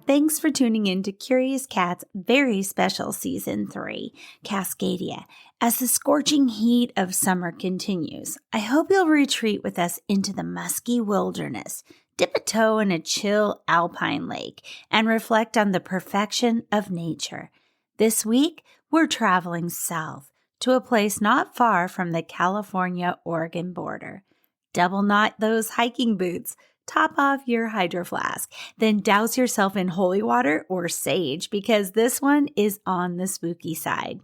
Thanks for tuning in to Curious Cat's very special Season 3, Cascadia. As the scorching heat of summer continues, I hope you'll retreat with us into the musky wilderness, dip a toe in a chill alpine lake, and reflect on the perfection of nature. This week, we're traveling south to a place not far from the California-Oregon border. Double knot those hiking boots. Top off your hydro flask, then douse yourself in holy water or sage because this one is on the spooky side.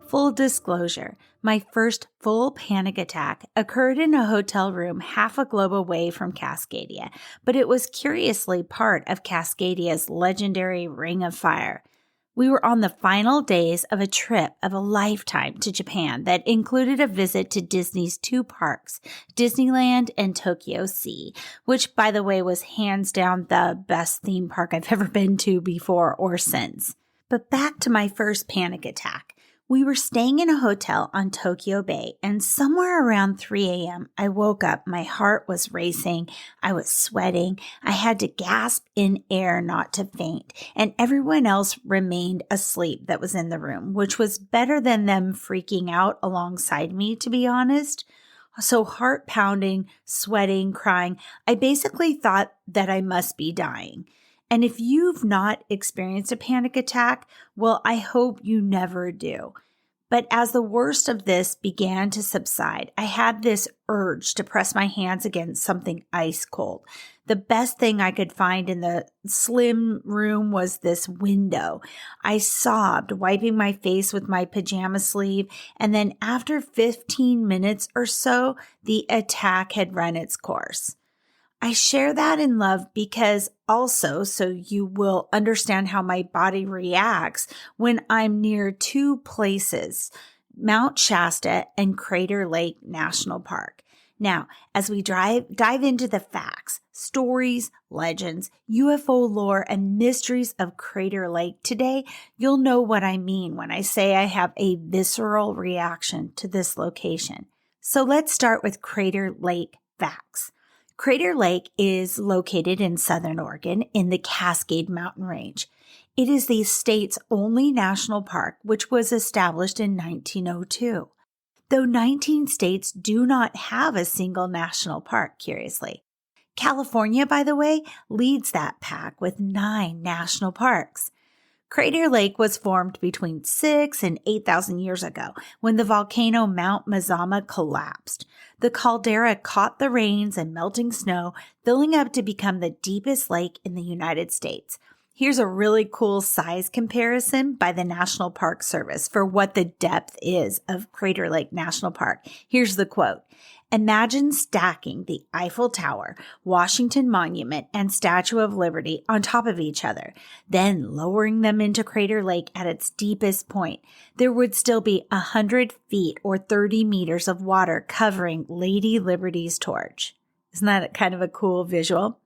Full disclosure, my first full panic attack occurred in a hotel room half a globe away from Cascadia, but it was curiously part of Cascadia's legendary Ring of Fire. We were on the final days of a trip of a lifetime to Japan that included a visit to Disney's two parks, Disneyland and Tokyo Sea, which, by the way, was hands down the best theme park I've ever been to before or since. But back to my first panic attack. We were staying in a hotel on Tokyo Bay, and somewhere around 3 a.m., I woke up. My heart was racing. I was sweating. I had to gasp in air not to faint, and everyone else remained asleep that was in the room, which was better than them freaking out alongside me, to be honest. So heart pounding, sweating, crying, I basically thought that I must be dying. And if you've not experienced a panic attack, well, I hope you never do. But as the worst of this began to subside, I had this urge to press my hands against something ice cold. The best thing I could find in the slim room was this window. I sobbed, wiping my face with my pajama sleeve, and then after 15 minutes or so, the attack had run its course. I share that in love because also so you will understand how my body reacts when I'm near two places, Mount Shasta and Crater Lake National Park. Now, as we dive into the facts, stories, legends, UFO lore, and mysteries of Crater Lake today, you'll know what I mean when I say I have a visceral reaction to this location. So let's start with Crater Lake facts. Crater Lake is located in southern Oregon in the Cascade Mountain Range. It is the state's only national park, which was established in 1902. Though 19 states do not have a single national park, curiously. California, by the way, leads that pack with 9 national parks. Crater Lake was formed between 6,000 and 8,000 years ago when the volcano Mount Mazama collapsed. The caldera caught the rains and melting snow, filling up to become the deepest lake in the United States. Here's a really cool size comparison by the National Park Service for what the depth is of Crater Lake National Park. Here's the quote. Imagine stacking the Eiffel Tower, Washington Monument, and Statue of Liberty on top of each other, then lowering them into Crater Lake at its deepest point. There would still be 100 feet or 30 meters of water covering Lady Liberty's torch. Isn't that kind of a cool visual?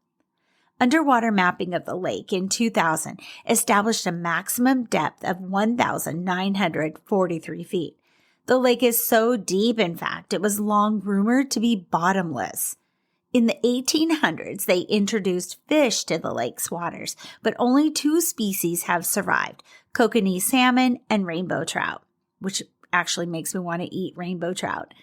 Underwater mapping of the lake in 2000 established a maximum depth of 1,943 feet. The lake is so deep, in fact, it was long rumored to be bottomless. In the 1800s, they introduced fish to the lake's waters, but only 2 species have survived, kokanee salmon and rainbow trout, which actually makes me want to eat rainbow trout.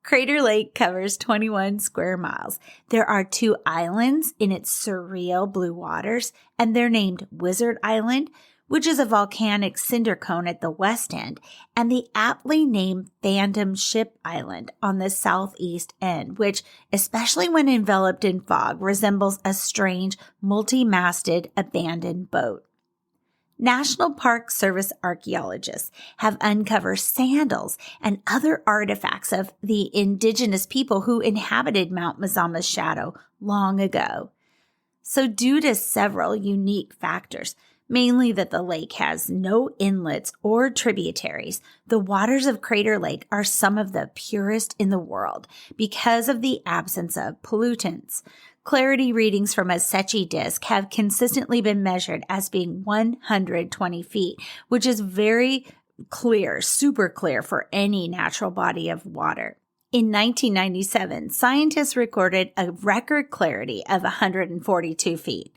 Crater Lake covers 21 square miles. There are 2 islands in its surreal blue waters, and they're named Wizard Island, which is a volcanic cinder cone at the west end, and the aptly named Phantom Ship Island on the southeast end, which, especially when enveloped in fog, resembles a strange, multi-masted abandoned boat. National Park Service archaeologists have uncovered sandals and other artifacts of the indigenous people who inhabited Mount Mazama's shadow long ago. So due to several unique factors, Mainly that the lake has no inlets or tributaries. The waters of Crater Lake are some of the purest in the world because of the absence of pollutants. Clarity readings from a Secchi disk have consistently been measured as being 120 feet, which is very clear, super clear for any natural body of water. In 1997, scientists recorded a record clarity of 142 feet.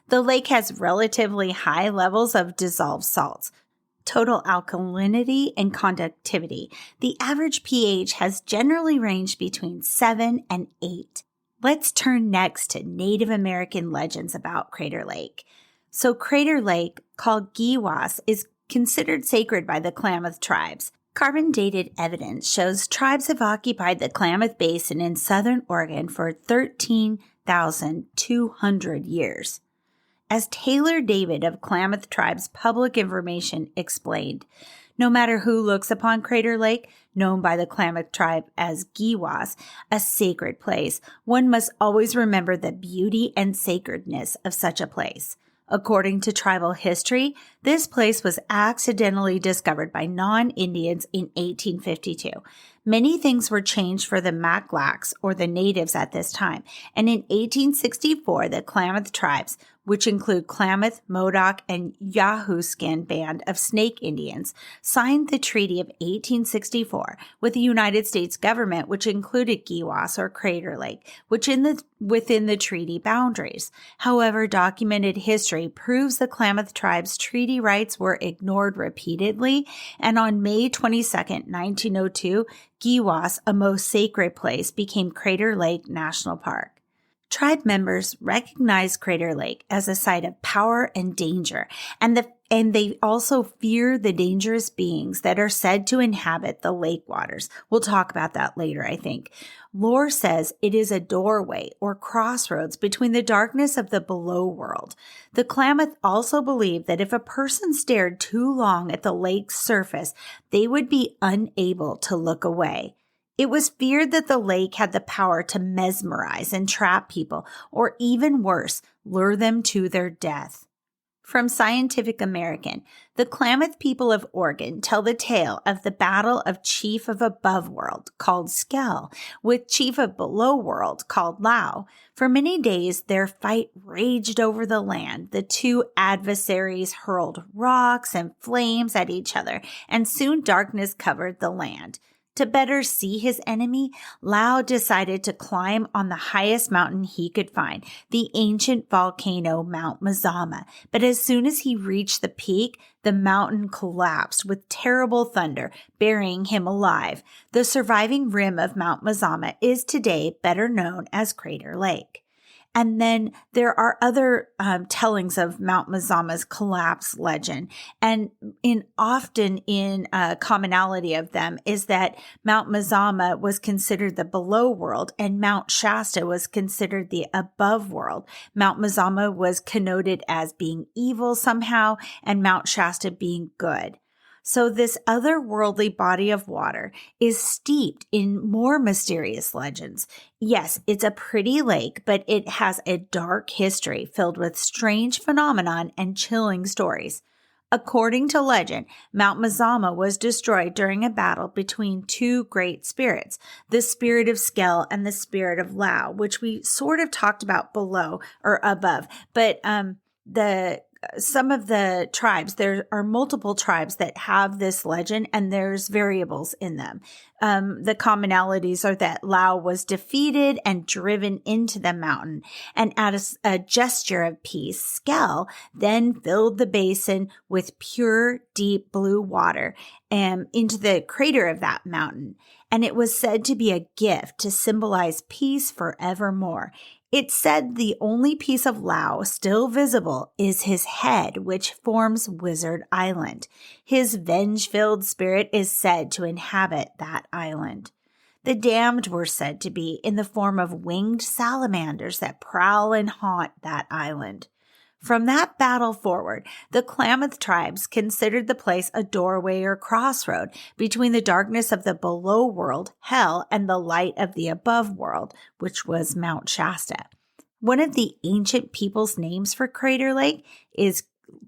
The lake has relatively high levels of dissolved salts, total alkalinity, and conductivity. The average pH has generally ranged between 7 and 8. Let's turn next to Native American legends about Crater Lake. So Crater Lake, called Giwas, is considered sacred by the Klamath tribes. Carbon-dated evidence shows tribes have occupied the Klamath Basin in southern Oregon for 13,200 years. As Taylor David of Klamath Tribe's Public Information explained, no matter who looks upon Crater Lake, known by the Klamath Tribe as Giwas, a sacred place, one must always remember the beauty and sacredness of such a place. According to tribal history, this place was accidentally discovered by non-Indians in 1852. Many things were changed for the Maclacs, or the natives at this time, and in 1864, the Klamath tribes, which include Klamath, Modoc, and Yahoo-Skin Band of Snake Indians, signed the Treaty of 1864 with the United States government, which included Giwas or Crater Lake, within the treaty boundaries. However, documented history proves the Klamath tribe's treaty rights were ignored repeatedly, and on May 22, 1902, Giwas, a most sacred place, became Crater Lake National Park. Tribe members recognize Crater Lake as a site of power and danger, and they also fear the dangerous beings that are said to inhabit the lake waters. We'll talk about that later, I think. Lore says it is a doorway or crossroads between the darkness of the below world. The Klamath also believed that if a person stared too long at the lake's surface, they would be unable to look away. It was feared that the lake had the power to mesmerize and trap people, or even worse, lure them to their death. From Scientific American, the Klamath people of Oregon tell the tale of the battle of Chief of Above World, called Skell, with Chief of Below World, called Lau. For many days, their fight raged over the land. The two adversaries hurled rocks and flames at each other, and soon darkness covered the land. To better see his enemy, Lau decided to climb on the highest mountain he could find, the ancient volcano Mount Mazama. But as soon as he reached the peak, the mountain collapsed with terrible thunder, burying him alive. The surviving rim of Mount Mazama is today better known as Crater Lake. And then there are other tellings of Mount Mazama's collapse legend. And often in commonality of them is that Mount Mazama was considered the below world and Mount Shasta was considered the above world. Mount Mazama was connoted as being evil somehow and Mount Shasta being good. So this otherworldly body of water is steeped in more mysterious legends. Yes, it's a pretty lake, but it has a dark history filled with strange phenomenon and chilling stories. According to legend, Mount Mazama was destroyed during a battle between two great spirits, the spirit of Skell and the spirit of Lau, which we sort of talked about below or above. But some of the tribes, there are multiple tribes that have this legend and there's variables in them. The commonalities are that Lau was defeated and driven into the mountain, and at a gesture of peace, Skell then filled the basin with pure, deep blue water into the crater of that mountain. And it was said to be a gift to symbolize peace forevermore. It's said the only piece of Lau still visible is his head, which forms Wizard Island. His venge-filled spirit is said to inhabit that island. The damned were said to be in the form of winged salamanders that prowl and haunt that island. From that battle forward, the Klamath tribes considered the place a doorway or crossroad between the darkness of the below world, hell, and the light of the above world, which was Mount Shasta. One of the ancient people's names for Crater Lake is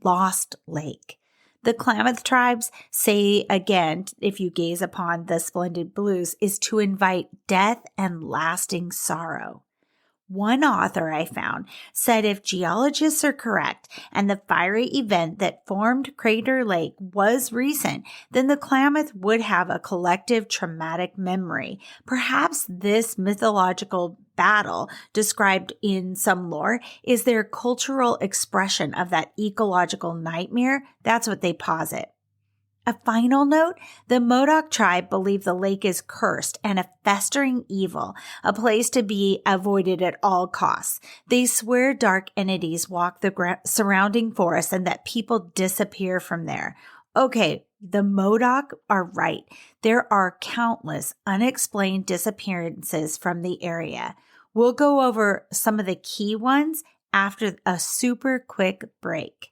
lost lake. The Klamath tribes say again, if you gaze upon the splendid blues, is to invite death and lasting sorrow. One author I found said if geologists are correct and the fiery event that formed Crater Lake was recent, then the Klamath would have a collective traumatic memory. Perhaps this mythological battle described in some lore is their cultural expression of that ecological nightmare. That's what they posit. A final note, the Modoc tribe believe the lake is cursed and a festering evil, a place to be avoided at all costs. They swear dark entities walk the surrounding forest and that people disappear from there. Okay, the Modoc are right. There are countless unexplained disappearances from the area. We'll go over some of the key ones after a super quick break.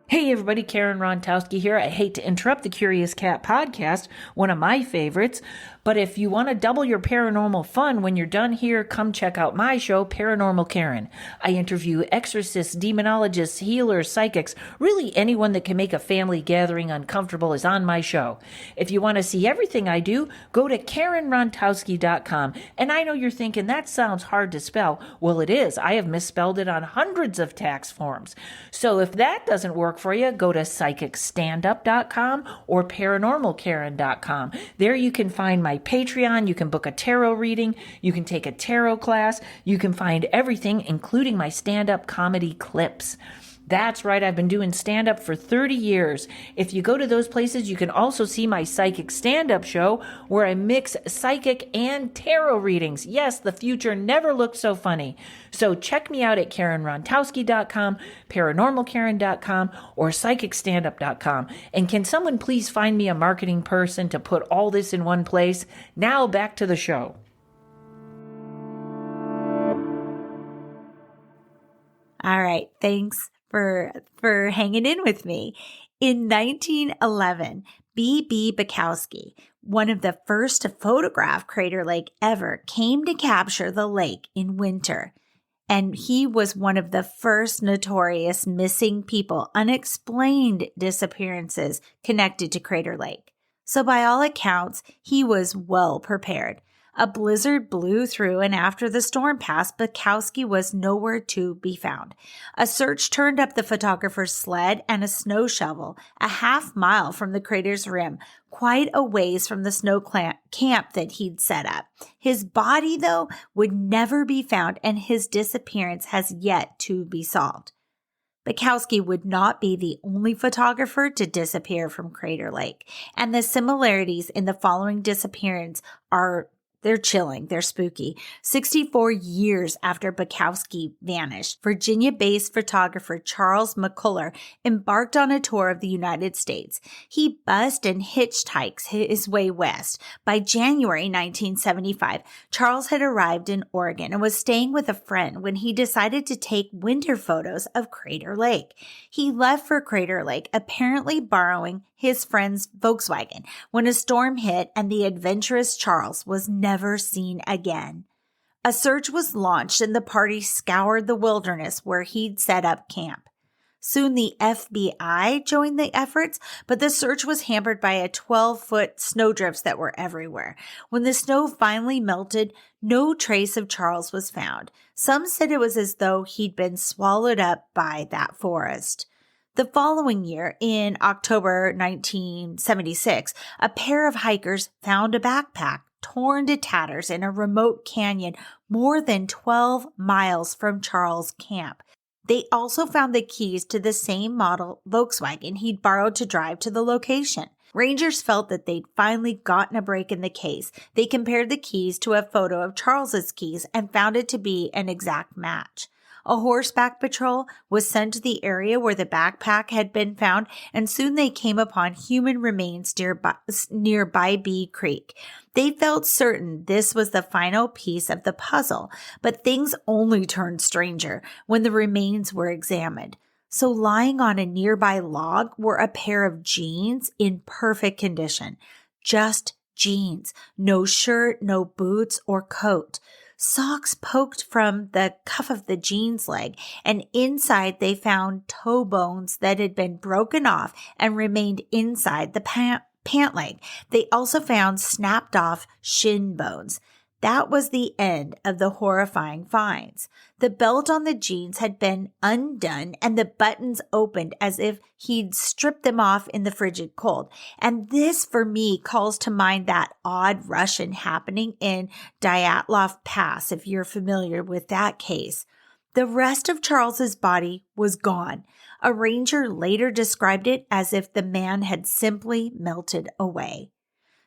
Hey everybody, Karen Rontowski here. I hate to interrupt the Curious Cat podcast, one of my favorites, but if you want to double your paranormal fun when you're done here, come check out my show, Paranormal Karen. I interview exorcists, demonologists, healers, psychics, really anyone that can make a family gathering uncomfortable is on my show. If you want to see everything I do, go to KarenRontowski.com. And I know you're thinking, that sounds hard to spell. Well, it is. I have misspelled it on hundreds of tax forms. So if that doesn't work for you, go to psychicstandup.com or paranormalkaren.com. There you can find my Patreon, you can book a tarot reading, you can take a tarot class, you can find everything, including my stand-up comedy clips. That's right, I've been doing stand-up for 30 years. If you go to those places, you can also see my psychic stand-up show where I mix psychic and tarot readings. Yes, the future never looked so funny. So check me out at KarenRontowski.com, ParanormalKaren.com, or PsychicStandup.com. And can someone please find me a marketing person to put all this in one place? Now back to the show. All right, thanks for hanging in with me. In 1911, B.B. Bukowski, one of the first to photograph Crater Lake ever, came to capture the lake in winter. And he was one of the first notorious missing people, unexplained disappearances connected to Crater Lake. So by all accounts, he was well prepared. A blizzard blew through, and after the storm passed, Bukowski was nowhere to be found. A search turned up the photographer's sled and a snow shovel a half-mile from the crater's rim, quite a ways from the snow camp that he'd set up. His body, though, would never be found, and his disappearance has yet to be solved. Bukowski would not be the only photographer to disappear from Crater Lake, and the similarities in the following disappearance they're chilling. They're spooky. 64 years after Bukowski vanished, Virginia-based photographer Charles McCuller embarked on a tour of the United States. He bussed and hitchhiked his way west. By January 1975, Charles had arrived in Oregon and was staying with a friend when he decided to take winter photos of Crater Lake. He left for Crater Lake, apparently borrowing his friend's Volkswagen, when a storm hit and the adventurous Charles was never seen again. A search was launched and the party scoured the wilderness where he'd set up camp. Soon the FBI joined the efforts, but the search was hampered by a 12-foot snowdrifts that were everywhere. When the snow finally melted, no trace of Charles was found. Some said it was as though he'd been swallowed up by that forest. The following year, in October 1976, a pair of hikers found a backpack torn to tatters in a remote canyon more than 12 miles from Charles' camp. They also found the keys to the same model Volkswagen he'd borrowed to drive to the location. Rangers felt that they'd finally gotten a break in the case. They compared the keys to a photo of Charles's keys and found it to be an exact match. A horseback patrol was sent to the area where the backpack had been found, and soon they came upon human remains nearby Bee Creek. They felt certain this was the final piece of the puzzle, but things only turned stranger when the remains were examined. So lying on a nearby log were a pair of jeans in perfect condition. Just jeans, no shirt, no boots or coat. Socks poked from the cuff of the jeans leg, and inside they found toe bones that had been broken off and remained inside the pant leg. They also found snapped off shin bones. That was the end of the horrifying finds. The belt on the jeans had been undone and the buttons opened as if he'd stripped them off in the frigid cold. And this, for me, calls to mind that odd Russian happening in Dyatlov Pass, if you're familiar with that case. The rest of Charles's body was gone. A ranger later described it as if the man had simply melted away.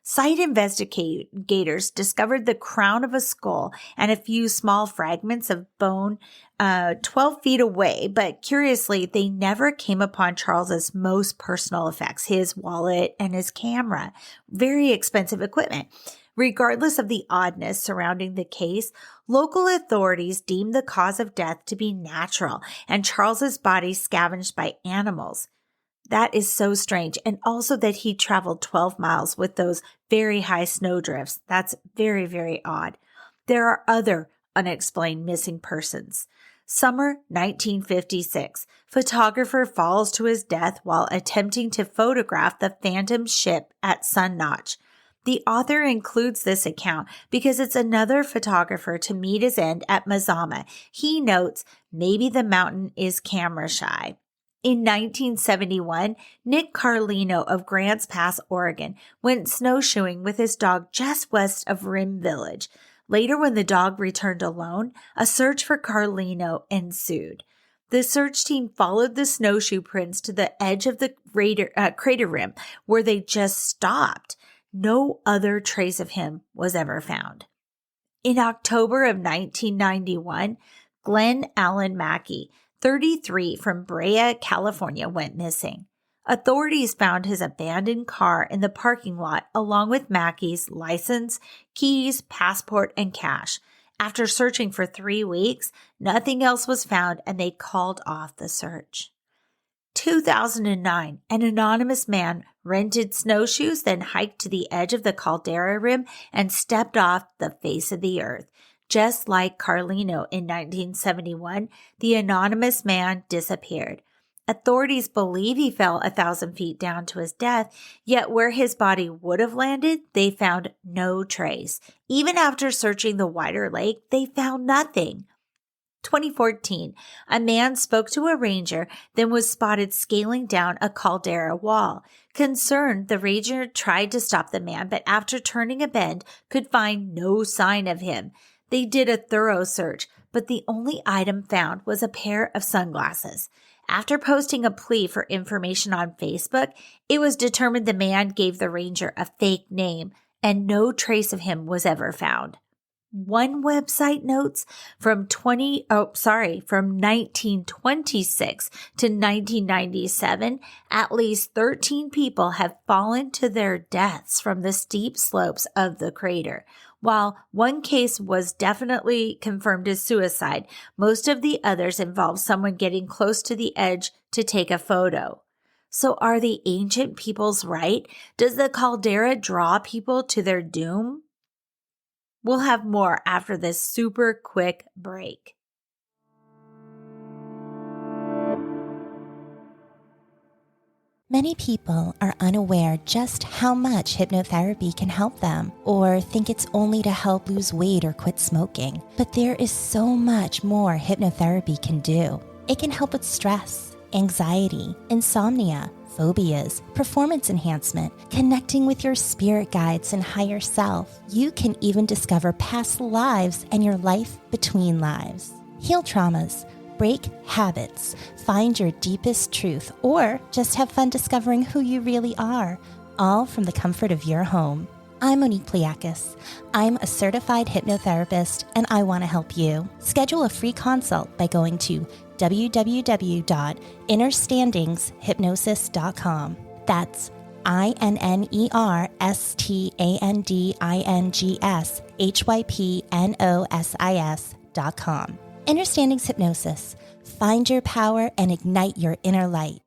Site investigators discovered the crown of a skull and a few small fragments of bone 12 feet away, but curiously, they never came upon Charles's most personal effects, his wallet and his camera, very expensive equipment. Regardless of the oddness surrounding the case, local authorities deemed the cause of death to be natural and Charles's body scavenged by animals. That is so strange. And also that he traveled 12 miles with those very high snowdrifts. That's very, very odd. There are other unexplained missing persons. Summer 1956. Photographer falls to his death while attempting to photograph the phantom ship at Sun Notch. The author includes this account because it's another photographer to meet his end at Mazama. He notes, maybe the mountain is camera shy. In 1971, Nick Carlino of Grants Pass, Oregon, went snowshoeing with his dog just west of Rim Village. Later, when the dog returned alone, a search for Carlino ensued. The search team followed the snowshoe prints to the edge of the crater rim, where they just stopped. No other trace of him was ever found. In October of 1991, Glenn Allen Mackey, 33, from Brea, California, went missing. Authorities found his abandoned car in the parking lot along with Mackey's license, keys, passport, and cash. After searching for 3 weeks, nothing else was found and they called off the search. 2009, an anonymous man rented snowshoes, then hiked to the edge of the caldera rim and stepped off the face of the earth. Just like Carlino in 1971, the anonymous man disappeared. Authorities believe he fell 1,000 feet down to his death, yet where his body would have landed, they found no trace. Even after searching the wider lake, they found nothing. 2014, a man spoke to a ranger, then was spotted scaling down a caldera wall. Concerned, the ranger tried to stop the man, but after turning a bend, could find no sign of him. They did a thorough search, but the only item found was a pair of sunglasses. After posting a plea for information on Facebook, it was determined the man gave the ranger a fake name, and no trace of him was ever found. One website notes from 1926 to 1997, at least 13 people have fallen to their deaths from the steep slopes of the crater. While one case was definitely confirmed as suicide, most of the others involved someone getting close to the edge to take a photo. So are the ancient peoples right? Does the caldera draw people to their doom? We'll have more after this super quick break. Many people are unaware just how much hypnotherapy can help them, or think it's only to help lose weight or quit smoking. But there is so much more hypnotherapy can do. It can help with stress, anxiety, insomnia, phobias, performance enhancement, connecting with your spirit guides and higher self. You can even discover past lives and your life between lives. Heal traumas, break habits, find your deepest truth, or just have fun discovering who you really are, all from the comfort of your home. I'm Monique Pliakis. I'm a certified hypnotherapist, and I want to help you. Schedule a free consult by going to www.innerstandingshypnosis.com. That's INNERSTANDINGSHYPNOSIS.com. Innerstandings Hypnosis. Find your power and ignite your inner light.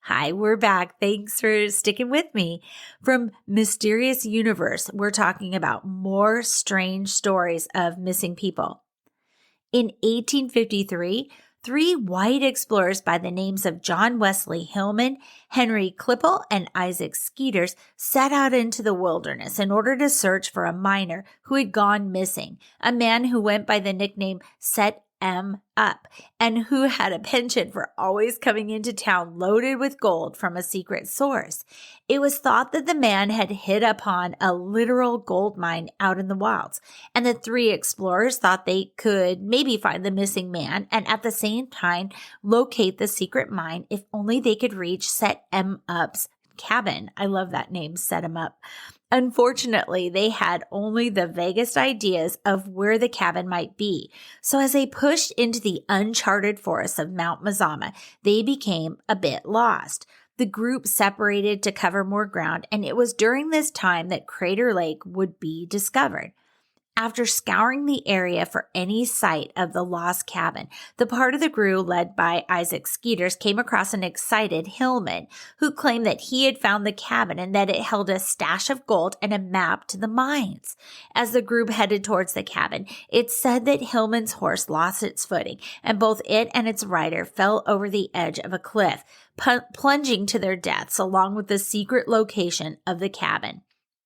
Hi, Hi, we're back. Thanks for sticking with me. From Mysterious Universe, we're talking about more strange stories of missing people. In 1853, three white explorers by the names of John Wesley Hillman, Henry Klippel, and Isaac Skeeters set out into the wilderness in order to search for a miner who had gone missing, a man who went by the nickname Set M. Up, and who had a penchant for always coming into town loaded with gold from a secret source. It was thought that the man had hit upon a literal gold mine out in the wilds, and the three explorers thought they could maybe find the missing man and at the same time locate the secret mine if only they could reach Set M. Up's cabin. I love that name, Set Him Up. Unfortunately, they had only the vaguest ideas of where the cabin might be. So as they pushed into the uncharted forests of Mount Mazama, they became a bit lost. The group separated to cover more ground, and it was during this time that Crater Lake would be discovered. After scouring the area for any sight of the lost cabin, the part of the group led by Isaac Skeeters came across an excited Hillman who claimed that he had found the cabin and that it held a stash of gold and a map to the mines. As the group headed towards the cabin, it said that Hillman's horse lost its footing and both it and its rider fell over the edge of a cliff, plunging to their deaths along with the secret location of the cabin.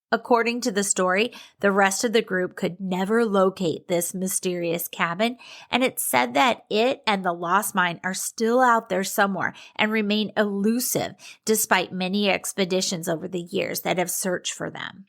According to the story, the rest of the group could never locate this mysterious cabin, and it's said that it and the lost mine are still out there somewhere and remain elusive despite many expeditions over the years that have searched for them.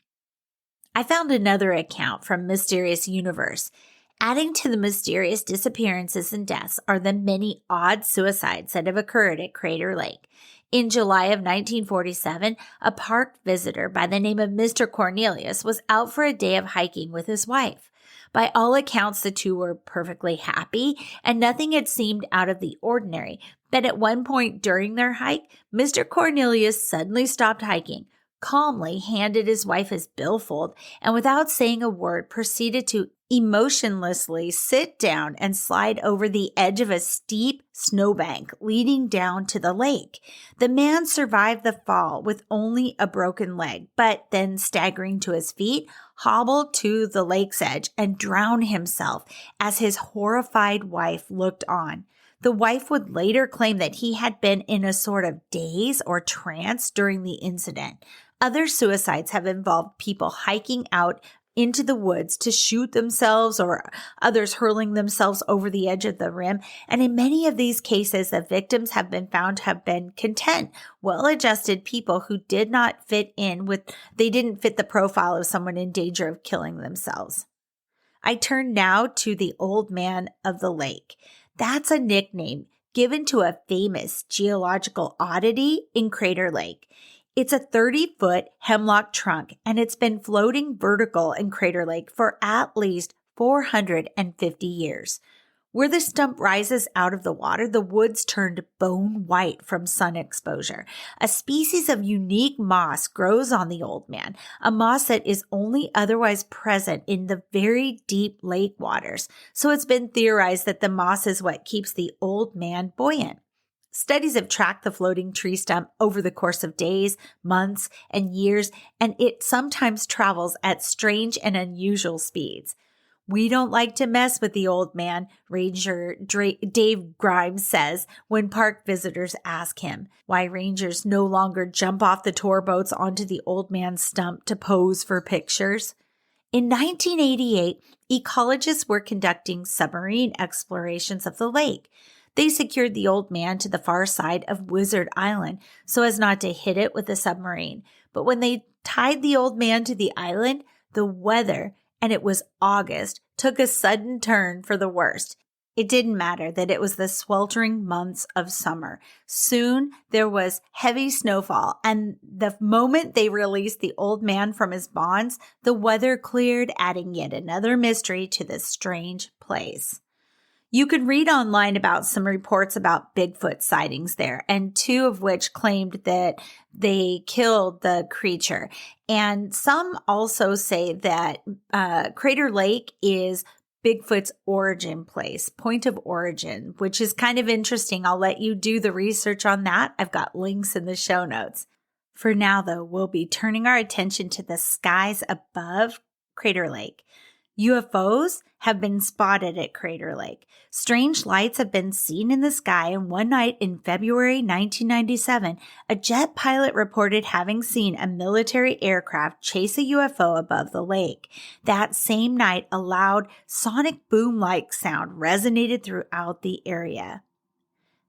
I found another account from Mysterious Universe. Adding to the mysterious disappearances and deaths are the many odd suicides that have occurred at Crater Lake. In July of 1947, a park visitor by the name of Mr. Cornelius was out for a day of hiking with his wife. By all accounts, the two were perfectly happy and nothing had seemed out of the ordinary. But at one point during their hike, Mr. Cornelius suddenly stopped hiking, calmly handed his wife his billfold, and without saying a word proceeded to emotionlessly sit down and slide over the edge of a steep snowbank leading down to the lake. The man survived the fall with only a broken leg, but then staggering to his feet, hobbled to the lake's edge and drowned himself as his horrified wife looked on. The wife would later claim that he had been in a sort of daze or trance during the incident. Other suicides have involved people hiking out into the woods to shoot themselves or others hurling themselves over the edge of the rim. And in many of these cases, the victims have been found to have been content, well-adjusted people who didn't fit the profile of someone in danger of killing themselves. I turn now to the Old Man of the Lake. That's a nickname given to a famous geological oddity in Crater Lake. It's a 30-foot hemlock trunk, and it's been floating vertical in Crater Lake for at least 450 years. Where the stump rises out of the water, the woods turned bone white from sun exposure. A species of unique moss grows on the Old Man, a moss that is only otherwise present in the very deep lake waters. So it's been theorized that the moss is what keeps the Old Man buoyant. Studies have tracked the floating tree stump over the course of days, months, and years, and it sometimes travels at strange and unusual speeds. We don't like to mess with the Old Man, Ranger Dave Grimes says when park visitors ask him why rangers no longer jump off the tour boats onto the Old Man's stump to pose for pictures. In 1988, ecologists were conducting submarine explorations of the lake. They secured the Old Man to the far side of Wizard Island so as not to hit it with a submarine. But when they tied the Old Man to the island, the weather, and it was August, took a sudden turn for the worst. It didn't matter that it was the sweltering months of summer. Soon there was heavy snowfall, and the moment they released the Old Man from his bonds, the weather cleared, adding yet another mystery to this strange place. You can read online about some reports about Bigfoot sightings there, and two of which claimed that they killed the creature. And some also say that Crater Lake is Bigfoot's origin place, point of origin, which is kind of interesting. I'll let you do the research on that. I've got links in the show notes. For now, though, we'll be turning our attention to the skies above Crater Lake. UFOs have been spotted at Crater Lake. Strange lights have been seen in the sky, and one night in February 1997, a jet pilot reported having seen a military aircraft chase a UFO above the lake. That same night, a loud sonic boom-like sound resonated throughout the area.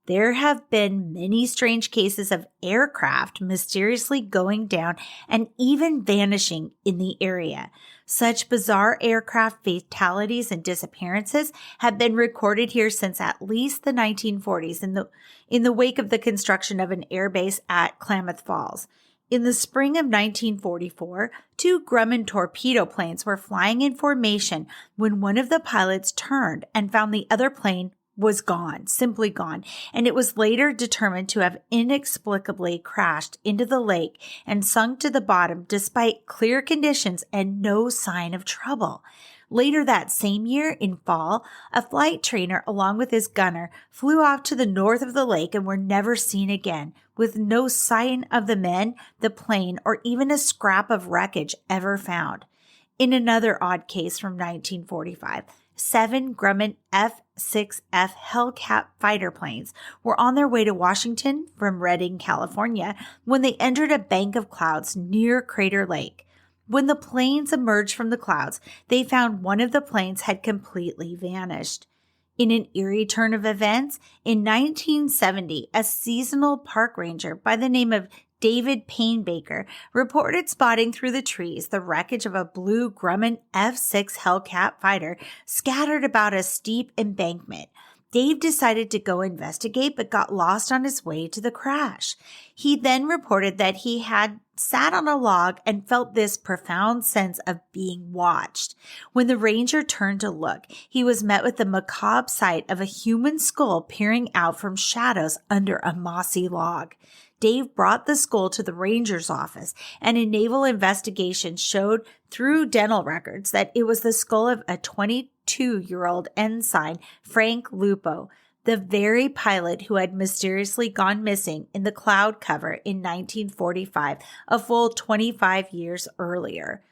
There have been many strange cases of aircraft mysteriously going down and even vanishing in the area. Such bizarre aircraft fatalities and disappearances have been recorded here since at least the 1940s in the wake of the construction of an airbase at Klamath Falls. In the spring of 1944, 2 Grumman torpedo planes were flying in formation when one of the pilots turned and found the other plane was gone, simply gone, and it was later determined to have inexplicably crashed into the lake and sunk to the bottom despite clear conditions and no sign of trouble. Later that same year, in fall, a flight trainer along with his gunner flew off to the north of the lake and were never seen again, with no sign of the men, the plane, or even a scrap of wreckage ever found. In another odd case from 1945, 7 Grumman F-6F Hellcat fighter planes were on their way to Washington from Redding, California, when they entered a bank of clouds near Crater Lake. When the planes emerged from the clouds, they found one of the planes had completely vanished. In an eerie turn of events, in 1970, a seasonal park ranger by the name of David Painbaker reported spotting through the trees the wreckage of a blue Grumman F-6 Hellcat fighter scattered about a steep embankment. Dave decided to go investigate but got lost on his way to the crash. He then reported that he had sat on a log and felt this profound sense of being watched. When the ranger turned to look, he was met with the macabre sight of a human skull peering out from shadows under a mossy log. Dave brought the skull to the ranger's office, and a naval investigation showed through dental records that it was the skull of a 22-year-old ensign, Frank Lupo, the very pilot who had mysteriously gone missing in the cloud cover in 1945, a full 25 years earlier.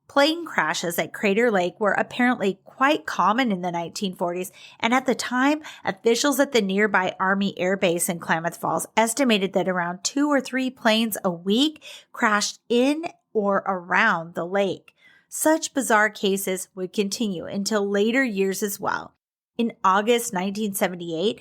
Plane crashes at Crater Lake were apparently quite common in the 1940s, and at the time, officials at the nearby Army Air Base in Klamath Falls estimated that around 2 or 3 planes a week crashed in or around the lake. Such bizarre cases would continue until later years as well. In August 1978,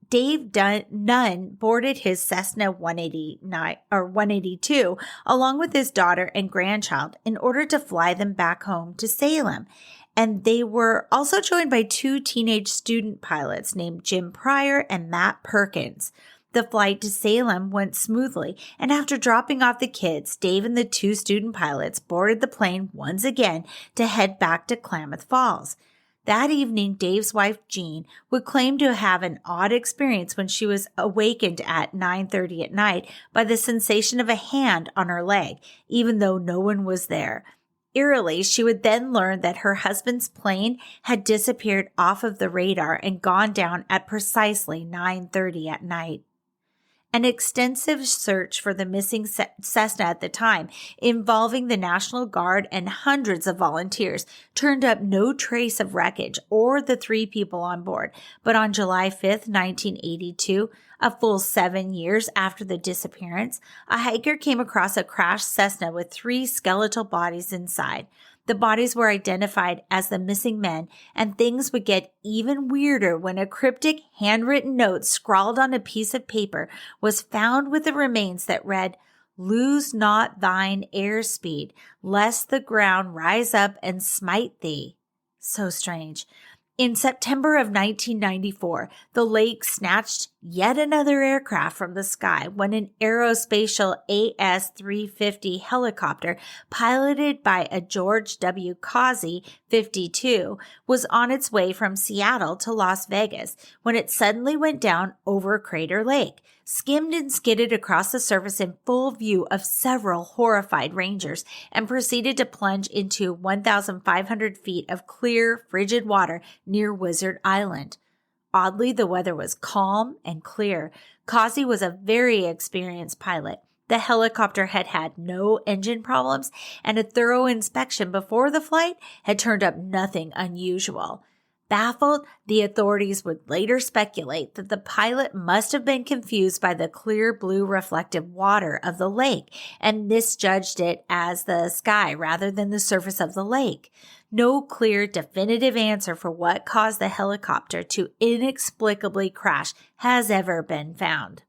Dave Nunn boarded his Cessna 182 along with his daughter and grandchild in order to fly them back home to Salem. And they were also joined by 2 teenage student pilots named Jim Pryor and Matt Perkins. The flight to Salem went smoothly, and after dropping off the kids, Dave and the 2 student pilots boarded the plane once again to head back to Klamath Falls. That evening, Dave's wife, Jean, would claim to have an odd experience when she was awakened at 9:30 at night by the sensation of a hand on her leg, even though no one was there. Eerily, she would then learn that her husband's plane had disappeared off of the radar and gone down at precisely 9:30 at night. An extensive search for the missing Cessna at the time, involving the National Guard and hundreds of volunteers, turned up no trace of wreckage or the 3 people on board. But on July 5th, 1982, a full 7 years after the disappearance, a hiker came across a crashed Cessna with 3 skeletal bodies inside. The bodies were identified as the missing men, and things would get even weirder when a cryptic handwritten note scrawled on a piece of paper was found with the remains that read, "Lose not thine airspeed, lest the ground rise up and smite thee." So strange. In September of 1994, the lake snatched yet another aircraft from the sky when an aerospatial AS-350 helicopter piloted by a George W. Causey, 52, was on its way from Seattle to Las Vegas when it suddenly went down over Crater Lake, skimmed and skidded across the surface in full view of several horrified rangers, and proceeded to plunge into 1,500 feet of clear, frigid water near Wizard Island. Oddly, the weather was calm and clear. Causey was a very experienced pilot. The helicopter had had no engine problems, and a thorough inspection before the flight had turned up nothing unusual. Baffled, the authorities would later speculate that the pilot must have been confused by the clear blue reflective water of the lake and misjudged it as the sky rather than the surface of the lake. No clear, definitive answer for what caused the helicopter to inexplicably crash has ever been found.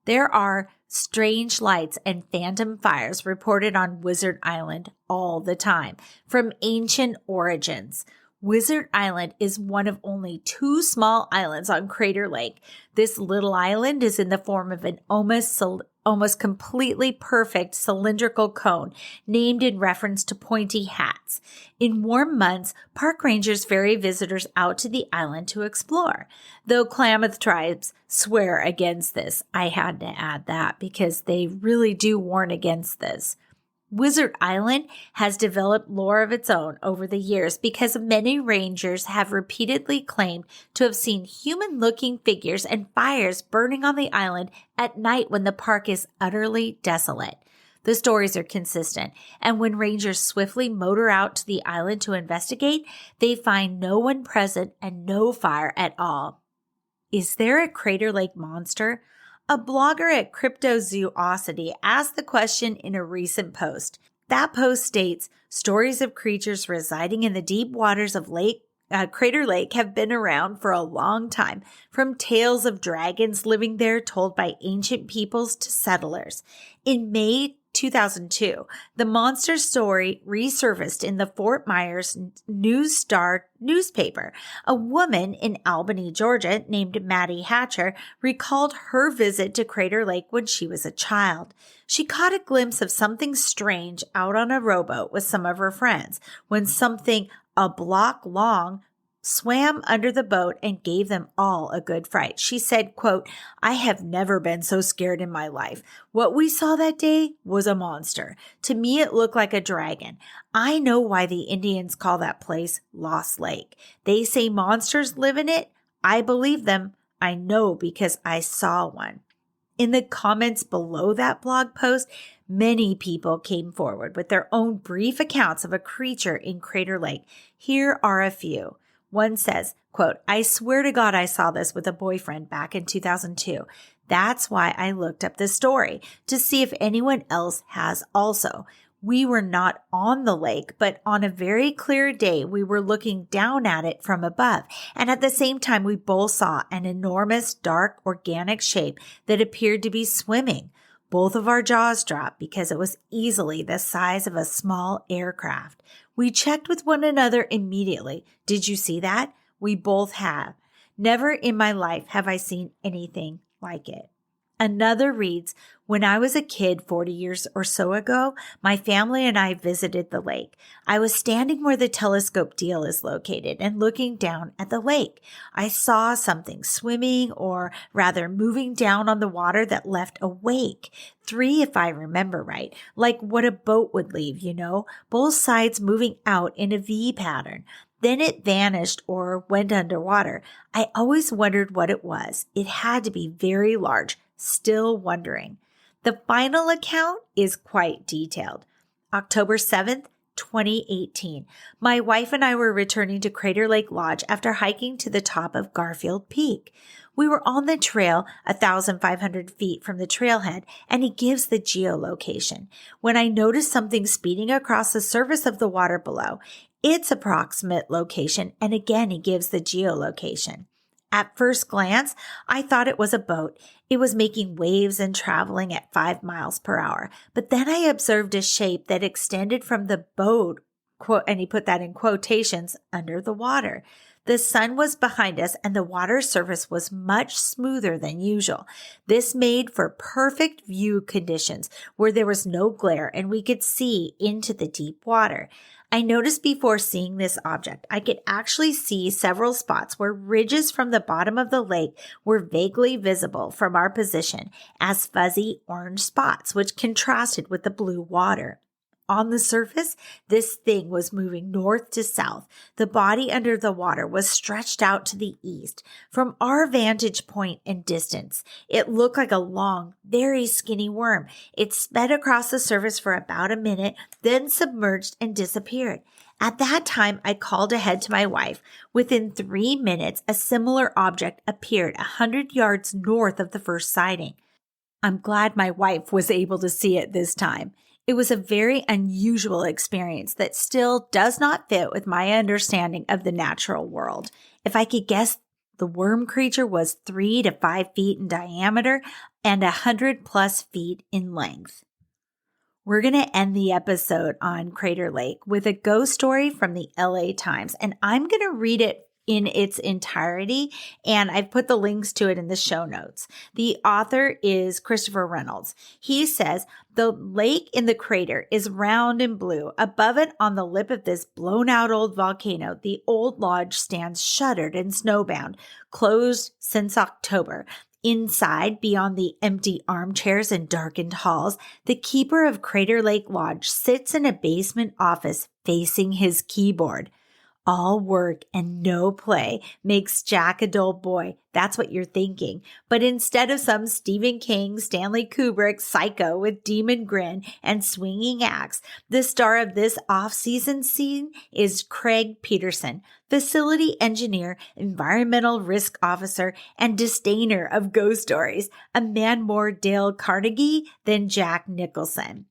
There are strange lights and phantom fires reported on Wizard Island all the time, from ancient origins. Wizard Island is one of only 2 small islands on Crater Lake. This little island is in the form of an almost completely perfect cylindrical cone named in reference to pointy hats. In warm months, park rangers ferry visitors out to the island to explore. Though Klamath tribes swear against this, I had to add that because they really do warn against this. Wizard Island has developed lore of its own over the years because many rangers have repeatedly claimed to have seen human-looking figures and fires burning on the island at night when the park is utterly desolate. The stories are consistent, and when rangers swiftly motor out to the island to investigate, they find no one present and no fire at all. Is there a Crater Lake monster? A blogger at Cryptozoosity asked the question in a recent post. That post states, stories of creatures residing in the deep waters of Crater Lake have been around for a long time, from tales of dragons living there told by ancient peoples to settlers. In May 2002, the monster story resurfaced in the Fort Myers News-Star newspaper. A woman in Albany, Georgia, named Maddie Hatcher, recalled her visit to Crater Lake when she was a child. She caught a glimpse of something strange out on a rowboat with some of her friends when something a block long swam under the boat and gave them all a good fright. She said, quote, "I have never been so scared in my life. What we saw that day was a monster. To me, it looked like a dragon. I know why the Indians call that place Lost Lake. They say monsters live in it. I believe them. I know because I saw one." In the comments below that blog post, many people came forward with their own brief accounts of a creature in Crater Lake. Here are a few. One says, quote, "I swear to God I saw this with a boyfriend back in 2002. That's why I looked up this story, to see if anyone else has also. We were not on the lake, but on a very clear day, we were looking down at it from above. And at the same time, we both saw an enormous, dark, organic shape that appeared to be swimming. Both of our jaws dropped because it was easily the size of a small aircraft. We checked with one another immediately. Did you see that? We both have. Never in my life have I seen anything like it." Another reads, "When I was a kid 40 years or so ago, my family and I visited the lake. I was standing where the telescope deal is located and looking down at the lake. I saw something swimming, or rather moving down on the water that left a wake. 3, if I remember right, like what a boat would leave, both sides moving out in a V pattern. Then it vanished or went underwater. I always wondered what it was. It had to be very large. Still wondering." The final account is quite detailed. October 7th, 2018. My wife and I were returning to Crater Lake Lodge after hiking to the top of Garfield Peak. We were on the trail 1,500 feet from the trailhead, and he gives the geolocation. When I noticed something speeding across the surface of the water below, its approximate location, and again he gives the geolocation. At first glance, I thought it was a boat. It was making waves and traveling at 5 miles per hour. But then I observed a shape that extended from the boat, and he put that in quotations, under the water. The sun was behind us and the water surface was much smoother than usual. This made for perfect view conditions where there was no glare and we could see into the deep water. I noticed before seeing this object, I could actually see several spots where ridges from the bottom of the lake were vaguely visible from our position as fuzzy orange spots, which contrasted with the blue water. On the surface, this thing was moving north to south. The body under the water was stretched out to the east. From our vantage point and distance, it looked like a long, very skinny worm. It sped across the surface for about a minute, then submerged and disappeared. At that time, I called ahead to my wife. Within 3 minutes, a similar object appeared 100 yards north of the first sighting. I'm glad my wife was able to see it this time. It was a very unusual experience that still does not fit with my understanding of the natural world. If I could guess, the worm creature was 3 to 5 feet in diameter and 100+ feet in length. We're going to end the episode on Crater Lake with a ghost story from the LA Times, and I'm going to read it in its entirety, and I've put the links to it in the show notes. The author is Christopher Reynolds. He says, the lake in the crater is round and blue. Above it, on the lip of this blown-out old volcano, the old lodge stands shuttered and snowbound, closed since October. Inside, beyond the empty armchairs and darkened halls, the keeper of Crater Lake Lodge sits in a basement office facing his keyboard. All work and no play makes Jack a dull boy. That's what you're thinking. But instead of some Stephen King, Stanley Kubrick psycho with demon grin and swinging axe, the star of this off-season scene is Craig Peterson, facility engineer, environmental risk officer, and disdainer of ghost stories, a man more Dale Carnegie than Jack Nicholson.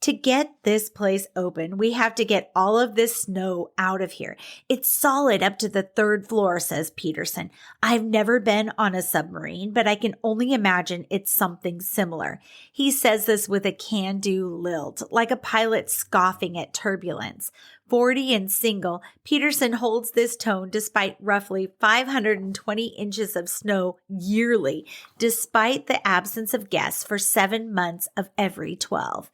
To get this place open, we have to get all of this snow out of here. It's solid up to the 3rd floor, says Peterson. I've never been on a submarine, but I can only imagine it's something similar. He says this with a can-do lilt, like a pilot scoffing at turbulence. 40 and single, Peterson holds this tone despite roughly 520 inches of snow yearly, despite the absence of guests for 7 months of every 12.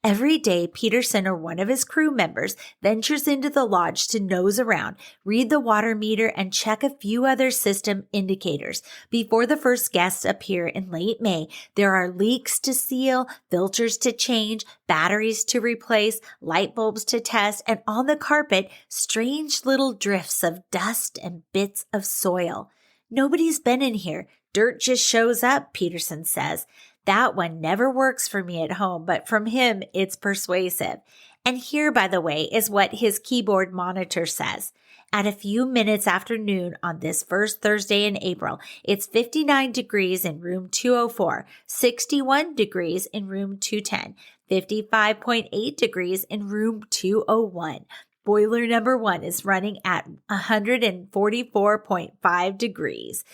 Every day, Peterson or one of his crew members ventures into the lodge to nose around, read the water meter, and check a few other system indicators. Before the first guests appear in late May, there are leaks to seal, filters to change, batteries to replace, light bulbs to test, and on the carpet, strange little drifts of dust and bits of soil. Nobody's been in here. Dirt just shows up, Peterson says. That one never works for me at home, but from him, it's persuasive. And here, by the way, is what his keyboard monitor says. At a few minutes after noon on this first Thursday in April, it's 59 degrees in room 204, 61 degrees in room 210, 55.8 degrees in room 201. Boiler number 1 is running at 144.5 degrees.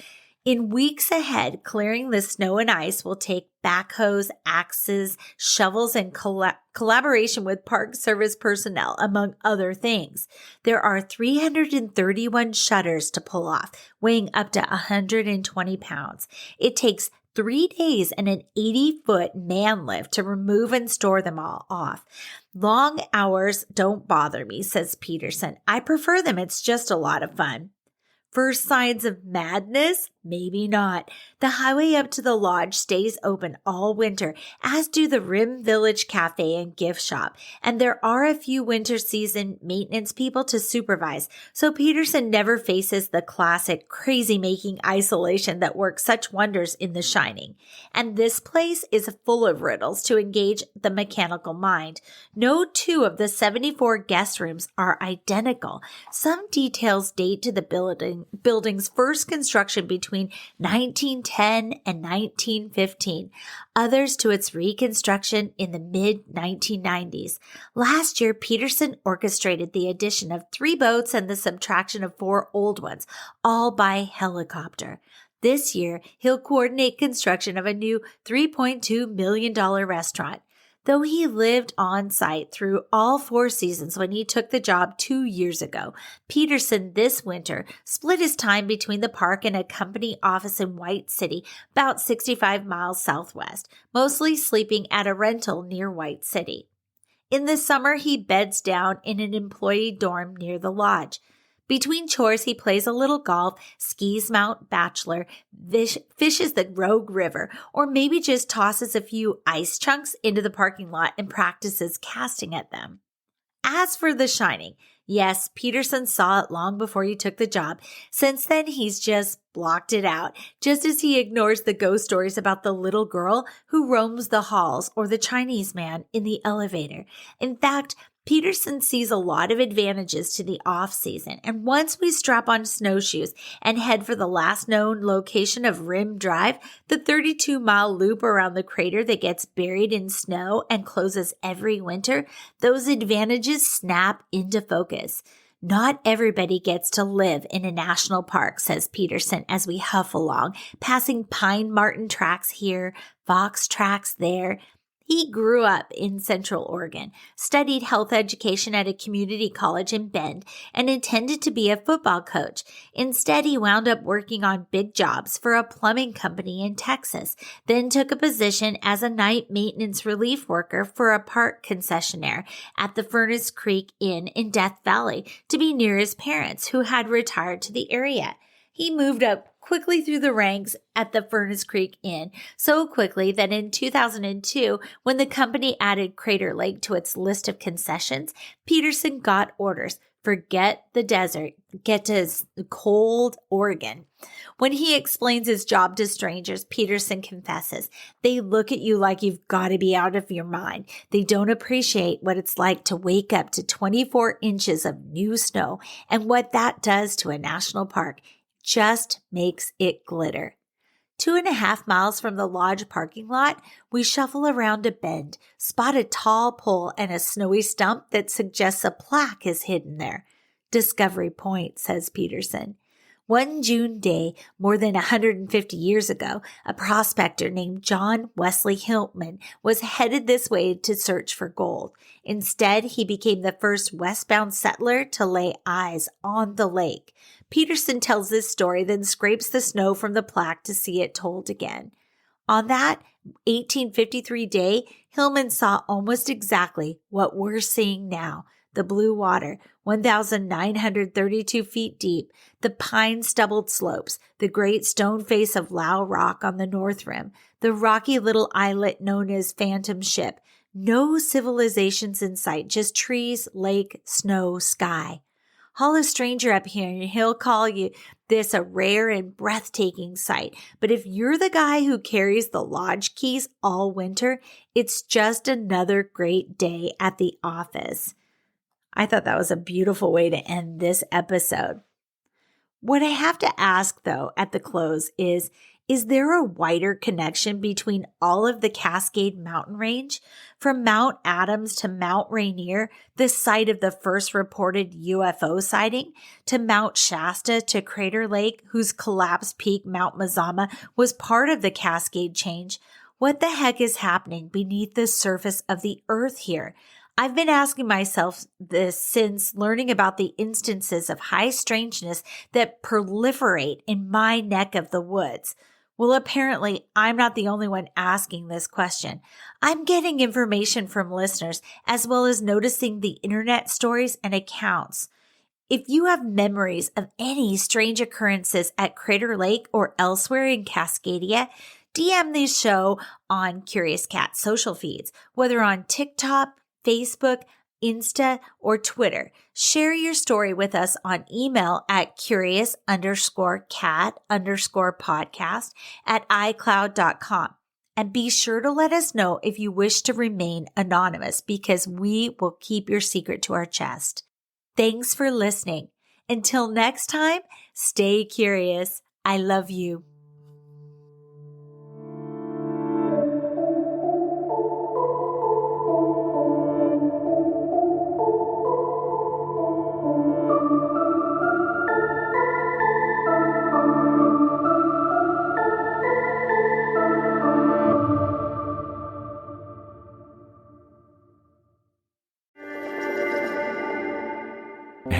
In weeks ahead, clearing the snow and ice will take backhoes, axes, shovels, and collaboration with Park Service personnel, among other things. There are 331 shutters to pull off, weighing up to 120 pounds. It takes 3 days and an 80-foot man lift to remove and store them all off. Long hours don't bother me, says Peterson. I prefer them. It's just a lot of fun. First signs of madness? Maybe not. The highway up to the lodge stays open all winter, as do the Rim Village Cafe and gift shop, and there are a few winter season maintenance people to supervise, so Peterson never faces the classic crazy-making isolation that works such wonders in The Shining. And this place is full of riddles to engage the mechanical mind. No 2 of the 74 guest rooms are identical. Some details date to the building's first construction between 1910 and 1915, others to its reconstruction in the mid-1990s. Last year, Peterson orchestrated the addition of 3 boats and the subtraction of 4 old ones, all by helicopter. This year, he'll coordinate construction of a new $3.2 million restaurant. Though he lived on site through all 4 seasons when he took the job 2 years ago, Peterson this winter split his time between the park and a company office in White City, about 65 miles southwest, mostly sleeping at a rental near White City. In the summer, he beds down in an employee dorm near the lodge. Between chores, he plays a little golf, skis Mount Bachelor, fishes the Rogue River, or maybe just tosses a few ice chunks into the parking lot and practices casting at them. As for The Shining, yes, Peterson saw it long before he took the job. Since then, he's just blocked it out, just as he ignores the ghost stories about the little girl who roams the halls or the Chinese man in the elevator. In fact, Peterson sees a lot of advantages to the off-season, and once we strap on snowshoes and head for the last known location of Rim Drive, the 32-mile loop around the crater that gets buried in snow and closes every winter, those advantages snap into focus. Not everybody gets to live in a national park, says Peterson as we huff along, passing pine marten tracks here, fox tracks there. He grew up in Central Oregon, studied health education at a community college in Bend, and intended to be a football coach. Instead, he wound up working on big jobs for a plumbing company in Texas, then took a position as a night maintenance relief worker for a park concessionaire at the Furnace Creek Inn in Death Valley to be near his parents, who had retired to the area. He moved up quickly through the ranks at the Furnace Creek Inn, so quickly that in 2002, when the company added Crater Lake to its list of concessions, Peterson got orders. Forget the desert, get to cold Oregon. When he explains his job to strangers, Peterson confesses, they look at you like you've got to be out of your mind. They don't appreciate what it's like to wake up to 24 inches of new snow and what that does to a national park. Just makes it glitter. 2.5 miles from the lodge parking lot, we shuffle around a bend, spot a tall pole and a snowy stump that suggests a plaque is hidden there. Discovery Point, says Peterson. One June day, more than 150 years ago, a prospector named John Wesley Hillman was headed this way to search for gold. Instead, he became the first westbound settler to lay eyes on the lake. Peterson tells this story, then scrapes the snow from the plaque to see it told again. On that 1853 day, Hillman saw almost exactly what we're seeing now. The blue water, 1,932 feet deep, the pine-stubbled slopes, the great stone face of Lau Rock on the north rim, the rocky little islet known as Phantom Ship. No civilizations in sight, just trees, lake, snow, sky. Haul a stranger up here and he'll call you this a rare and breathtaking sight. But if you're the guy who carries the lodge keys all winter, it's just another great day at the office. I thought that was a beautiful way to end this episode. What I have to ask, though, at the close is there a wider connection between all of the Cascade Mountain Range? From Mount Adams to Mount Rainier, the site of the first reported UFO sighting, to Mount Shasta to Crater Lake, whose collapsed peak, Mount Mazama, was part of the Cascade change. What the heck is happening beneath the surface of the earth here? I've been asking myself this since learning about the instances of high strangeness that proliferate in my neck of the woods. Well, apparently, I'm not the only one asking this question. I'm getting information from listeners as well as noticing the internet stories and accounts. If you have memories of any strange occurrences at Crater Lake or elsewhere in Cascadia, DM the show on Curious Cat social feeds, whether on TikTok, Facebook, Insta, or Twitter. Share your story with us on email at curious_cat_podcast@icloud.com. And be sure to let us know if you wish to remain anonymous, because we will keep your secret to our chest. Thanks for listening. Until next time, stay curious. I love you.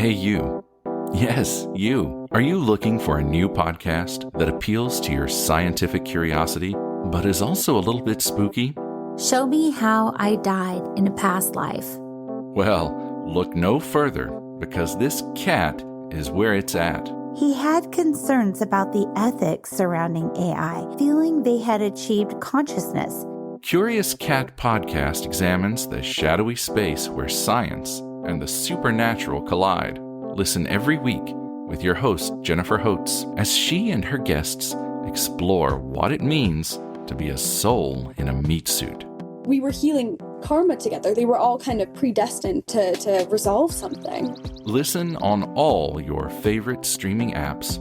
Hey, you. Yes, you. Are you looking for a new podcast that appeals to your scientific curiosity, but is also a little bit spooky? Show me how I died in a past life. Well, look no further, because this cat is where it's at. He had concerns about the ethics surrounding AI, feeling they had achieved consciousness. Curious Cat Podcast examines the shadowy space where science and the supernatural collide. Listen every week with your host, Jennifer Holtz, as she and her guests explore what it means to be a soul in a meat suit. We were healing karma together. They were all kind of predestined to resolve something. Listen on all your favorite streaming apps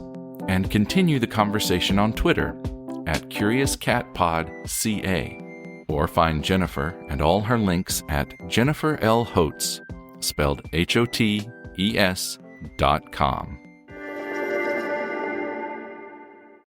and continue the conversation on Twitter at CuriousCatPodCA, or find Jennifer and all her links at Jennifer L. Holtz, spelled HOTES.com.